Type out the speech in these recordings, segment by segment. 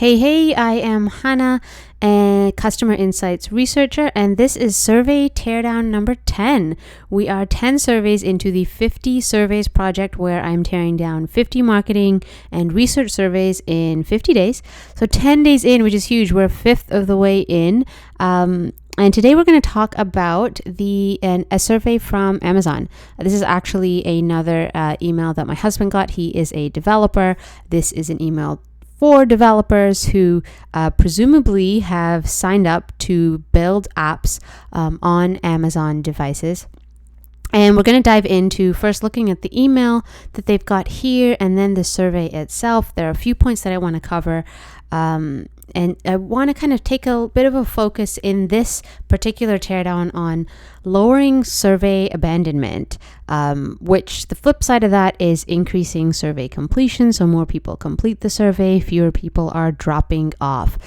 Hey, I am Hannah, a customer insights researcher, and this is survey teardown number 10. We are 10 surveys into the 50 surveys project where I'm tearing down 50 marketing and research surveys in 50 days. So 10 days in, which is huge. We're a fifth of the way in. And today we're going to talk about a survey from Amazon. This is actually another email that my husband got. He is a developer. This is an email for developers who presumably have signed up to build apps on Amazon devices. And we're going to dive into first looking at the email that they've got here and then the survey itself. There are a few points that I want to cover. And I want to kind of take a bit of a focus in this particular teardown on lowering survey abandonment, which the flip side of that is increasing survey completion. So more people complete the survey, fewer people are dropping off.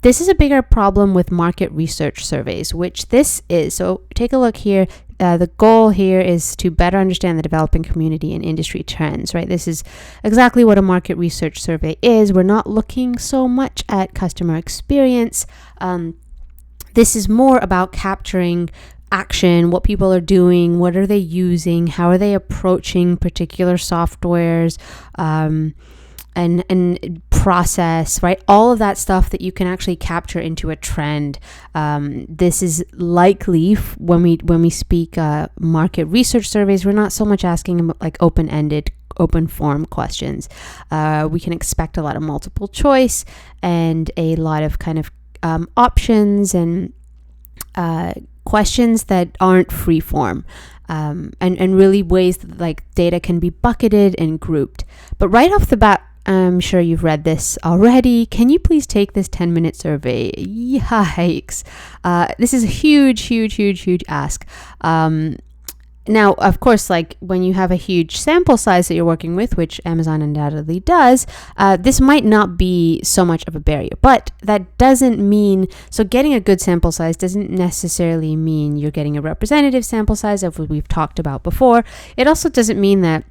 This is a bigger problem with market research surveys, which this is. So take a look here. The goal here is to better understand the developing community and industry trends, right? This is exactly what a market research survey is. We're not looking so much at customer experience. This is more about capturing action, what people are doing, what are they using, how are they approaching particular softwares, and process, right? All of that stuff that you can actually capture into a trend. This is likely when we speak market research surveys, we're not so much asking like open-ended, open form questions. We can expect a lot of multiple choice and a lot of kind of options and questions that aren't free form. And really ways that like data can be bucketed and grouped. But right off the bat, I'm sure you've read this already. Can you please take this 10-minute survey? Yikes. This is a huge ask. Now, of course, like when you have a huge sample size that you're working with, which Amazon undoubtedly does, this might not be so much of a barrier. But that doesn't mean, so getting a good sample size doesn't necessarily mean you're getting a representative sample size of what we've talked about before. It also doesn't mean that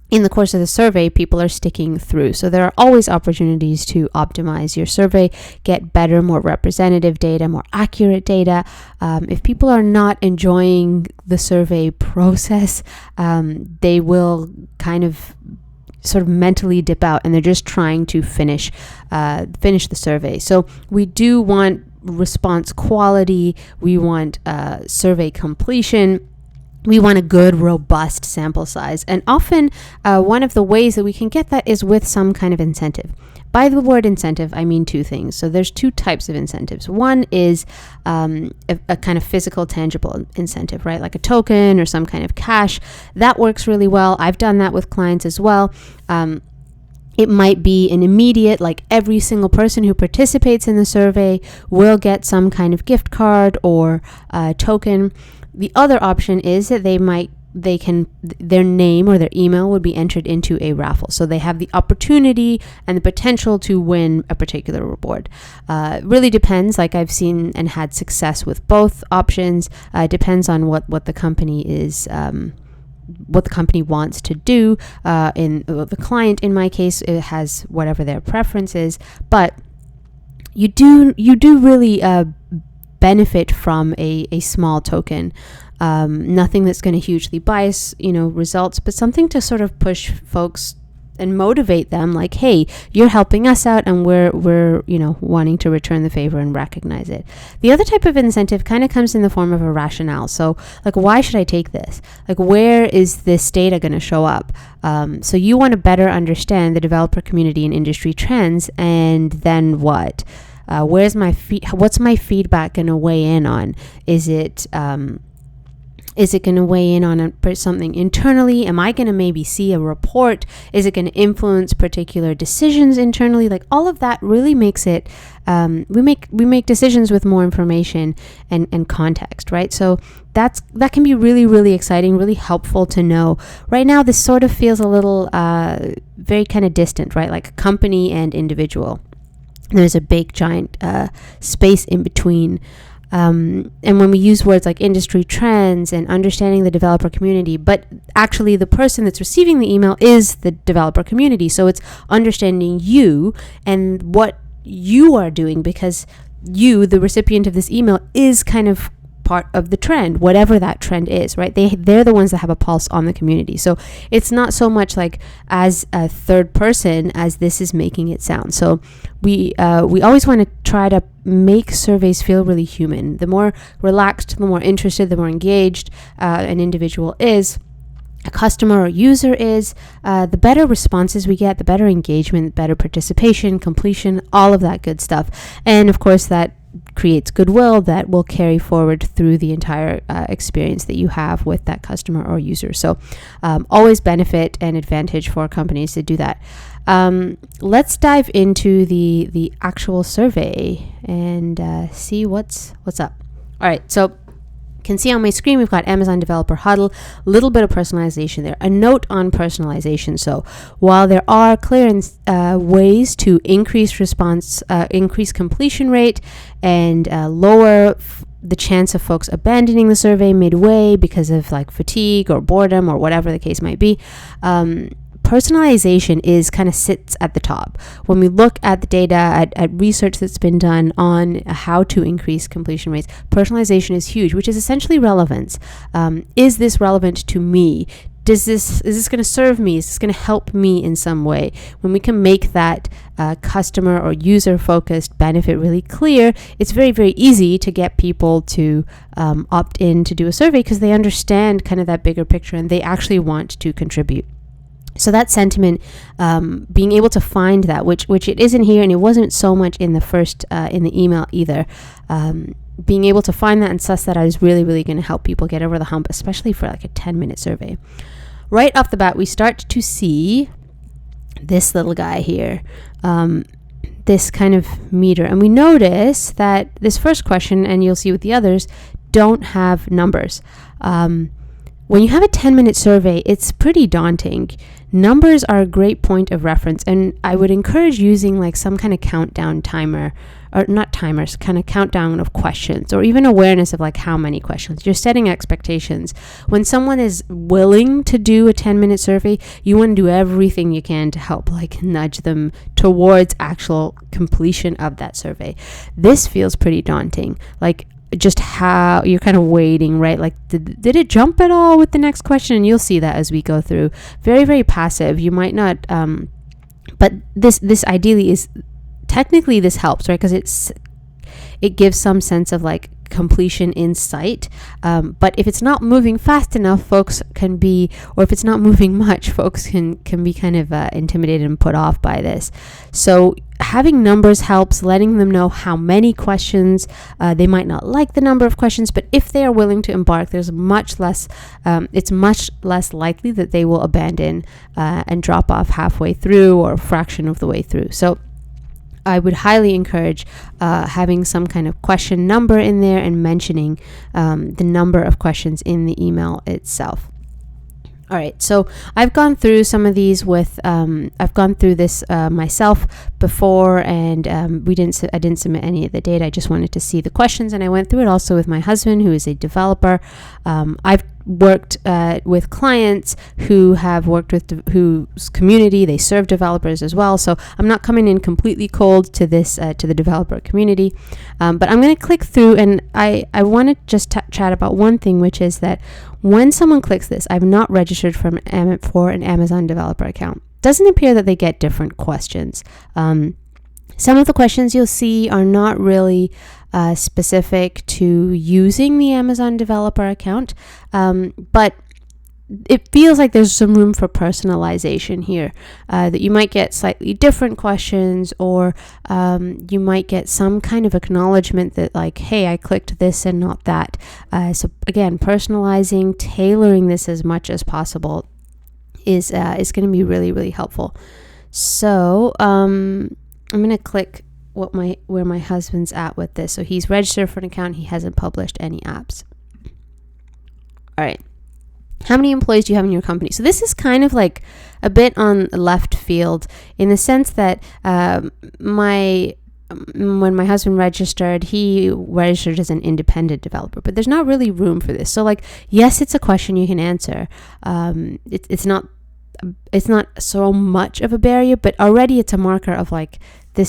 in the course of the survey, people are sticking through. So there are always opportunities to optimize your survey, get better, more representative data, more accurate data. If people are not enjoying the survey process, they will kind of sort of mentally dip out and they're just trying to finish the survey. So we do want response quality. We want survey completion. We want a good, robust sample size. And often one of the ways that we can get that is with some kind of incentive. By the word incentive, I mean two things. So there's two types of incentives. One is a kind of physical, tangible incentive, right? Like a token or some kind of cash. That works really well. I've done that with clients as well. It might be an immediate, like every single person who participates in the survey will get some kind of gift card or token. The other option is that their name or their email would be entered into a raffle. So they have the opportunity and the potential to win a particular reward. It really depends. Like I've seen and had success with both options. Depends on what the company is, what the company wants to do. The client, in my case, it has whatever their preference is. But you do really benefit from a small token. Nothing that's going to hugely bias, results, but something to sort of push folks and motivate them like, hey, you're helping us out and we're wanting to return the favor and recognize it. The other type of incentive kind of comes in the form of a rationale. So like, why should I take this? Like, where is this data going to show up? So you want to better understand the developer community and industry trends, and then what? What's my feedback going to weigh in on? Is it going to weigh in on something internally? Am I going to maybe see a report? Is it going to influence particular decisions internally? Like all of that really makes it, we make decisions with more information and context, right? So that can be really, really exciting, really helpful to know. Right now, this sort of feels a little very kind of distant, right? Like company and individual. There's a big giant space in between. And when we use words like industry trends and understanding the developer community, but actually the person that's receiving the email is the developer community. So it's understanding you and what you are doing, because you, the recipient of this email, is kind of part of the trend, whatever that trend is, right? They're the ones that have a pulse on the community. So it's not so much like as a third person as this is making it sound. So we always want to try to make surveys feel really human. The more relaxed, the more interested, the more engaged an individual is, a customer or user is, the better responses we get, the better engagement, better participation, completion, all of that good stuff. And of course, that creates goodwill that will carry forward through the entire experience that you have with that customer or user. So always benefit and advantage for companies to do that. Let's dive into the actual survey and see what's up. All right, so can see on my screen we've got Amazon Developer Huddle, a little bit of personalization there. A note on personalization. So while there are clear ways to increase response, increase completion rate, and lower the chance of folks abandoning the survey midway because of like fatigue or boredom or whatever the case might be, personalization is kind of sits at the top. When we look at the data, at research that's been done on how to increase completion rates, personalization is huge, which is essentially relevance. Is this relevant to me? Is this going to serve me? Is this going to help me in some way? When we can make that customer or user focused benefit really clear, it's very, very easy to get people to opt in to do a survey because they understand kind of that bigger picture and they actually want to contribute. So that sentiment, being able to find that, which it isn't here, and it wasn't so much in the first in the email either. Being able to find that and suss that out is really, really going to help people get over the hump, especially for like a 10-minute survey. Right off the bat, we start to see this little guy here, this kind of meter, and we notice that this first question, and you'll see with the others, don't have numbers. When you have a 10-minute survey, it's pretty daunting. Numbers are a great point of reference, and I would encourage using like some kind of countdown timer, or not timers, kind of countdown of questions, or even awareness of like how many questions. You're setting expectations. When someone is willing to do a 10-minute survey, you want to do everything you can to help like nudge them towards actual completion of that survey. This feels pretty daunting. Like, just how you're kind of waiting, right? Like, did it jump at all with the next question? And you'll see that as we go through. Very, very passive. You might not, but this ideally is, technically this helps, right? Because it gives some sense of like completion in sight. But if it's not moving fast enough, folks can be, or if it's not moving much, folks can be kind of intimidated and put off by this. So having numbers helps, letting them know how many questions. They might not like the number of questions, but if they are willing to embark, there's much less, it's much less likely that they will abandon and drop off halfway through or a fraction of the way through. So I would highly encourage having some kind of question number in there and mentioning the number of questions in the email itself. All right, so I've gone through some of these with, I've gone through this myself before, and I didn't submit any of the data. I just wanted to see the questions, and I went through it also with my husband, who is a developer. I've worked with clients who have worked with whose community, they serve developers as well. So I'm not coming in completely cold to this, to the developer community. But I'm going to click through, and I want to just chat about one thing, which is that when someone clicks this, I've not registered for an Amazon developer account. Doesn't appear that they get different questions. Some of the questions you'll see are not really specific to using the Amazon developer account, but it feels like there's some room for personalization here, that you might get slightly different questions, or you might get some kind of acknowledgement that like, hey, I clicked this and not that. So again, personalizing, tailoring this as much as possible is going to be really, really helpful. So I'm going to click where my husband's at with this. So he's registered for an account. He hasn't published any apps. All right. How many employees do you have in your company? So this is kind of like a bit on left field, in the sense that when my husband registered, he registered as an independent developer, but there's not really room for this. So like, yes, it's a question you can answer. It's not so much of a barrier, but already it's a marker of like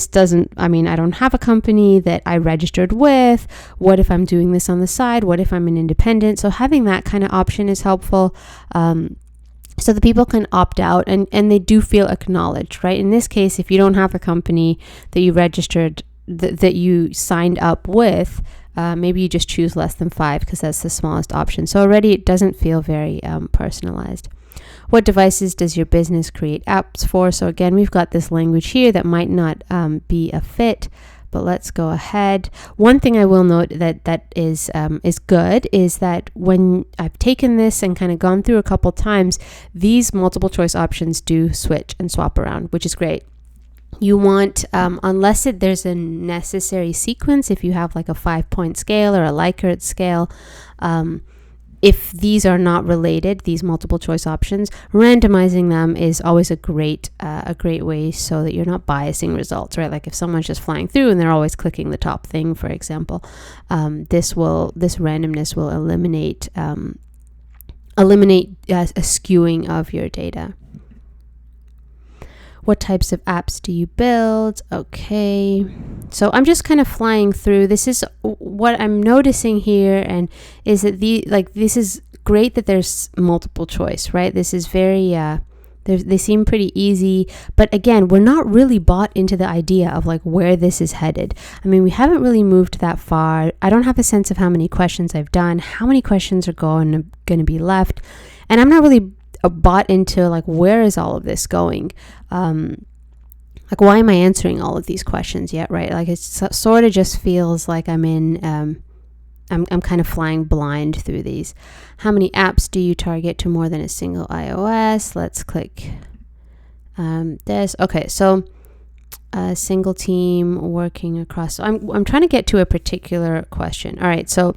doesn't, I mean, I don't have a company that I registered with. What if I'm doing this on the side? What if I'm an independent? So having that kind of option is helpful. So the people can opt out and they do feel acknowledged, right? In this case, if you don't have a company that you registered, that you signed up with, maybe you just choose less than 5 because that's the smallest option. So already it doesn't feel very personalized. What devices does your business create apps for? So again, we've got this language here that might not be a fit, but let's go ahead. One thing I will note that is good is that when I've taken this and kind of gone through a couple times, these multiple choice options do switch and swap around, which is great. You want, unless there's a necessary sequence, if you have like a 5-point scale or a Likert scale, if these are not related, these multiple choice options, randomizing them is always a great way so that you're not biasing results, right? Like if someone's just flying through and they're always clicking the top thing, for example, this randomness will eliminate a skewing of your data. What types of apps do you build? Okay, so I'm just kind of flying through. This is what I'm noticing here, and is that this is great that there's multiple choice, right? This is very they seem pretty easy, but again, we're not really bought into the idea of like where this is headed. I mean, we haven't really moved that far. I don't have a sense of how many questions I've done, how many questions are going to be left, and I'm not really bought into like where is all of this going. Like why am I answering all of these questions yet, right? Like it sort of just feels like I'm kind of flying blind through these. How many apps do you target to more than a single iOS? Let's click this. Okay, so a single team working across. So I'm trying to get to a particular question. All right, so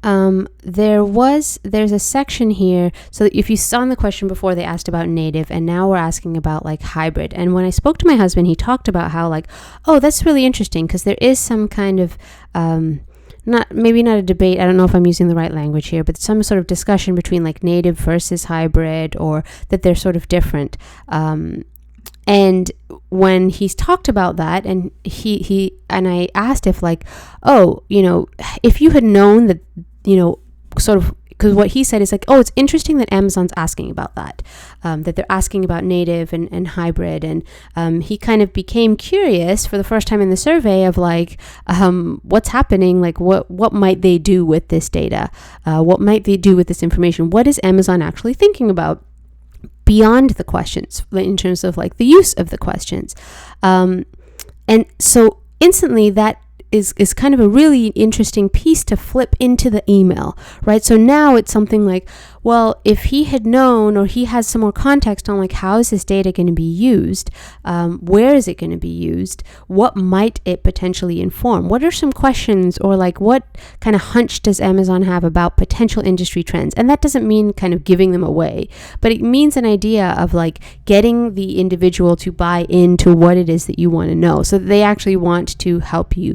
there's a section here. So if you saw in the question before, they asked about native, and now we're asking about like hybrid. And when I spoke to my husband, he talked about how like, oh, that's really interesting because there is some kind of not a debate. I don't know if I'm using the right language here, but some sort of discussion between like native versus hybrid, or that they're sort of different. And when he's talked about that, and he and I asked if like, oh, if you had known that, sort of, because what he said is like, oh, it's interesting that Amazon's asking about that, that they're asking about native and hybrid. And he kind of became curious for the first time in the survey of like, what's happening? Like what might they do with this data? What might they do with this information? What is Amazon actually thinking about beyond the questions in terms of like the use of the questions? And so instantly that is kind of a really interesting piece to flip into the email, right? So now it's something like, well, if he had known, or he has some more context on like, how is this data going to be used? Where is it going to be used? What might it potentially inform? What are some questions, or like what kind of hunch does Amazon have about potential industry trends? And that doesn't mean kind of giving them away, but it means an idea of like getting the individual to buy into what it is that you want to know, so that they actually want to help you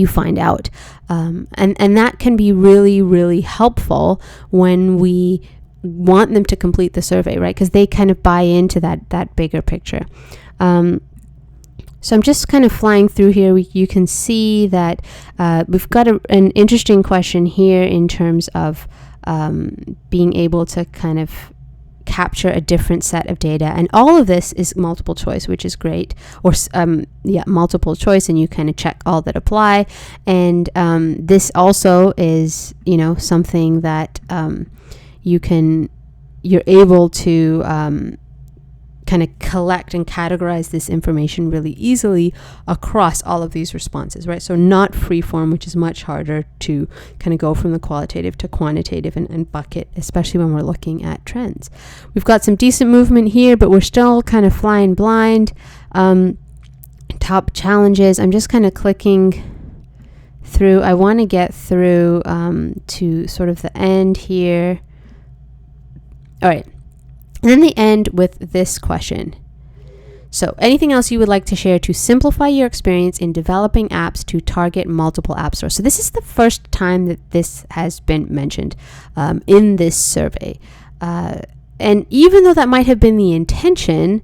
find out. And that can be really, really helpful when we want them to complete the survey, right? Because they kind of buy into that bigger picture. So I'm just kind of flying through here. You can see that we've got an interesting question here in terms of being able to kind of capture a different set of data, and all of this is multiple choice, which is great, or multiple choice, and you kind of check all that apply. And this also is something that you're able to kind of collect and categorize this information really easily across all of these responses, right? So not free form, which is much harder to kind of go from the qualitative to quantitative and bucket, especially when we're looking at trends. We've got some decent movement here, but we're still kind of flying blind. Top challenges, I'm just kind of clicking through. I want to get through to sort of the end here. All right. And then they end with this question. So, anything else you would like to share to simplify your experience in developing apps to target multiple app stores? So this is the first time that this has been mentioned in this survey. And even though that might have been the intention,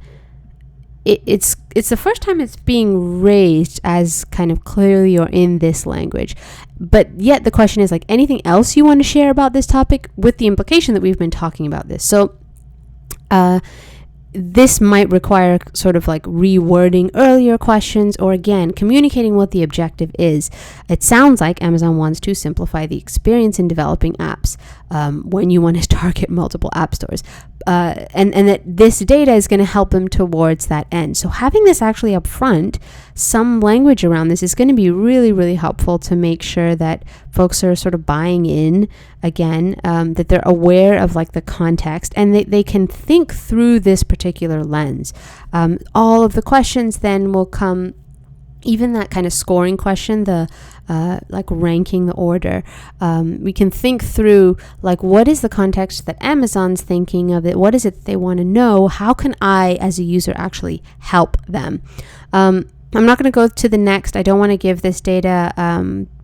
it's the first time it's being raised as kind of clearly or in this language. But yet the question is like, anything else you want to share about this topic, with the implication that we've been talking about this. So this might require sort of like rewording earlier questions, or again, communicating what the objective is. It sounds like Amazon wants to simplify the experience in developing apps when you want to target multiple app stores. And that this data is going to help them towards that end. So having this actually up front, some language around this is going to be really, really helpful to make sure that folks are sort of buying in again, that they're aware of like the context, and they can think through this particular lens. All of the questions then will come, even that kind of scoring question, the like ranking the order, we can think through like, what is the context that Amazon's thinking of it? What is it they want to know? How can I as a user actually help them? I'm not going to go to the next. I don't want to give this data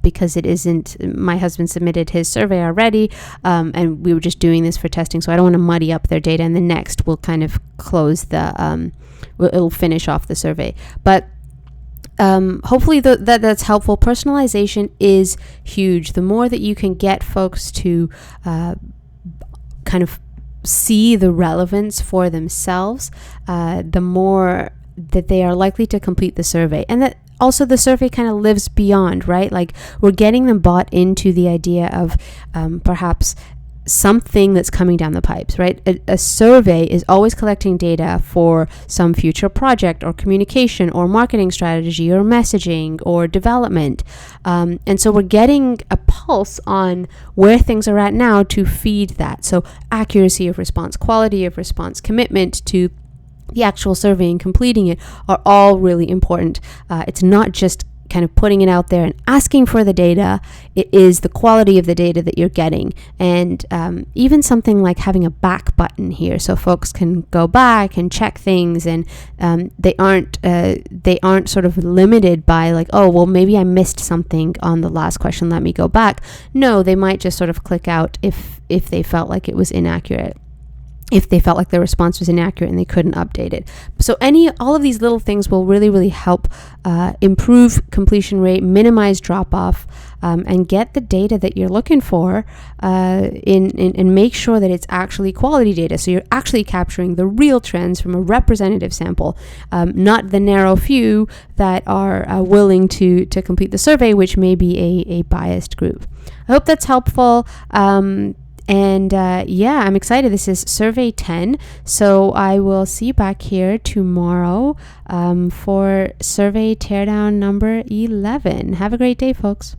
because it isn't, my husband submitted his survey already, and we were just doing this for testing, so I don't want to muddy up their data. And the next will kind of close the, it'll finish off the survey. But hopefully that's helpful. Personalization is huge. The more that you can get folks to kind of see the relevance for themselves, the more that they are likely to complete the survey. And that also the survey kind of lives beyond, right? Like, we're getting them bought into the idea of perhaps something that's coming down the pipes, right? A survey is always collecting data for some future project or communication or marketing strategy or messaging or development. And so we're getting a pulse on where things are at now to feed that. So accuracy of response, quality of response, commitment to the actual survey and completing it are all really important. It's not just kind of putting it out there and asking for the data. It is the quality of the data that you're getting, and even something like having a back button here, so folks can go back and check things, and they aren't sort of limited by like, oh well, maybe I missed something on the last question, let me go back. No, they might just sort of click out if they felt like it was inaccurate, if they felt like their response was inaccurate and they couldn't update it. So all of these little things will really, really help improve completion rate, minimize drop-off, and get the data that you're looking for and make sure that it's actually quality data. So you're actually capturing the real trends from a representative sample, not the narrow few that are willing to complete the survey, which may be a biased group. I hope that's helpful. And I'm excited. This is survey 10. So I will see you back here tomorrow for survey teardown number 11. Have a great day, folks.